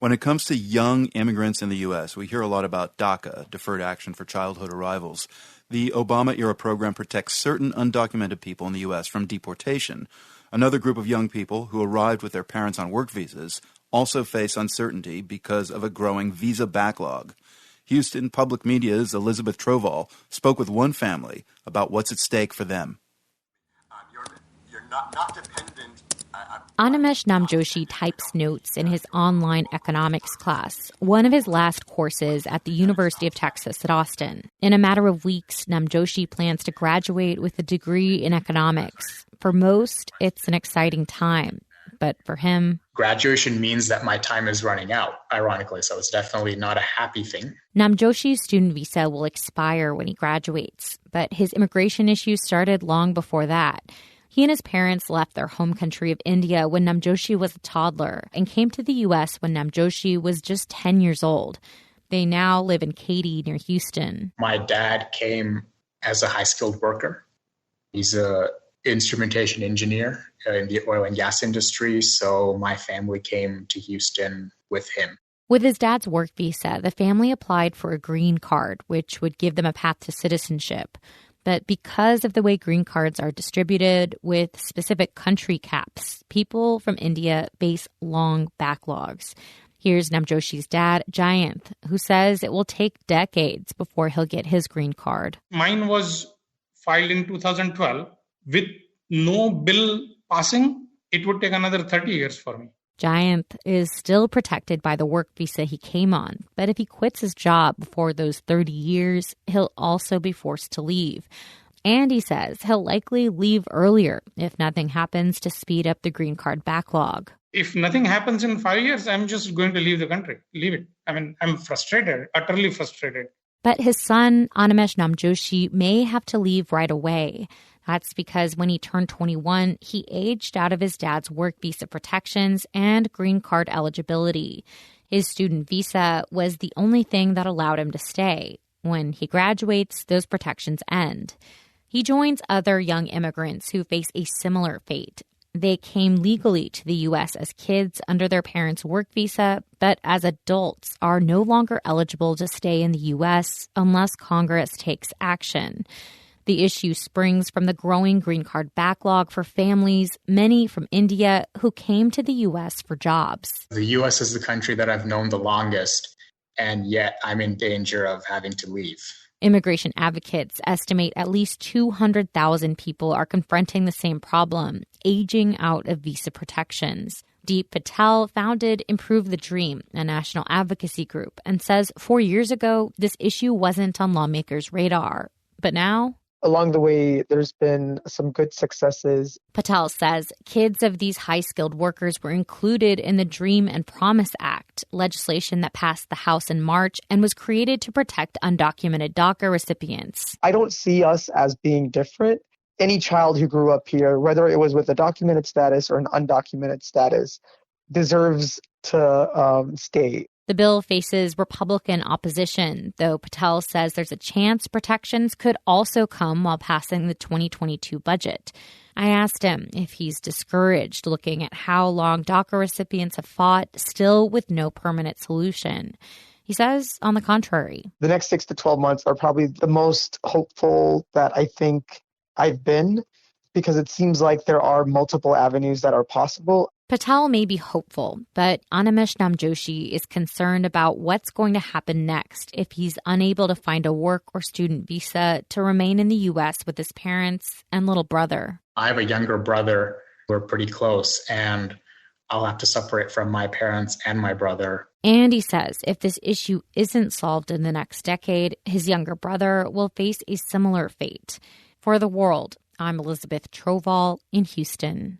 When it comes to young immigrants in the U.S., we hear a lot about DACA, Deferred Action for Childhood Arrivals. The Obama-era program protects certain undocumented people in the U.S. from deportation. Another group of young people who arrived with their parents on work visas also face uncertainty because of a growing visa backlog. Houston Public Media's Elizabeth Troval spoke with one family about what's at stake for them. You're not dependent. Animesh Namjoshi types notes in his online economics class, one of his last courses at the University of Texas at Austin. In a matter of weeks, Namjoshi plans to graduate with a degree in economics. For most, it's an exciting time. But for him, graduation means that my time is running out, ironically, so it's definitely not a happy thing. Namjoshi's student visa will expire when he graduates, but his immigration issues started long before that. He and his parents left their home country of India when Namjoshi was a toddler and came to the U.S. when Namjoshi was just 10 years old. They now live in Katy near Houston. My dad came as a high-skilled worker. He's an instrumentation engineer in the oil and gas industry, so my family came to Houston with him. With his dad's work visa, the family applied for a green card, which would give them a path to citizenship. But because of the way green cards are distributed with specific country caps, people from India face long backlogs. Here's Namjoshi's dad, Jayanth, who says it will take decades before he'll get his green card. Mine was filed in 2012. With no bill passing, it would take another 30 years for me. Jayanth is still protected by the work visa he came on, but if he quits his job before those 30 years, he'll also be forced to leave. And he says he'll likely leave earlier if nothing happens to speed up the green card backlog. If nothing happens in 5 years, I'm just going to leave the country. Leave it. I'm frustrated, utterly frustrated. But his son, Animesh Namjoshi, may have to leave right away. That's because when he turned 21, he aged out of his dad's work visa protections and green card eligibility. His student visa was the only thing that allowed him to stay. When he graduates, those protections end. He joins other young immigrants who face a similar fate. They came legally to the U.S. as kids under their parents' work visa, but as adults are no longer eligible to stay in the U.S. unless Congress takes action. The issue springs from the growing green card backlog for families, many from India, who came to the U.S. for jobs. The U.S. is the country that I've known the longest, and yet I'm in danger of having to leave. Immigration advocates estimate at least 200,000 people are confronting the same problem, aging out of visa protections. Deep Patel founded Improve the Dream, a national advocacy group, and says 4 years ago, this issue wasn't on lawmakers' radar. But now, along the way, there's been some good successes. Patel says kids of these high-skilled workers were included in the Dream and Promise Act, legislation that passed the House in March and was created to protect undocumented DACA recipients. I don't see us as being different. Any child who grew up here, whether it was with a documented status or an undocumented status, deserves to stay. The bill faces Republican opposition, though Patel says there's a chance protections could also come while passing the 2022 budget. I asked him if he's discouraged looking at how long DACA recipients have fought, still with no permanent solution. He says, on the contrary. The next 6 to 12 months are probably the most hopeful that I think I've been, because it seems like there are multiple avenues that are possible. Patel may be hopeful, but Animesh Namjoshi is concerned about what's going to happen next if he's unable to find a work or student visa to remain in the U.S. with his parents and little brother. I have a younger brother. We're pretty close, and I'll have to separate from my parents and my brother. And he says if this issue isn't solved in the next decade, his younger brother will face a similar fate. For The World, I'm Elizabeth Troval in Houston.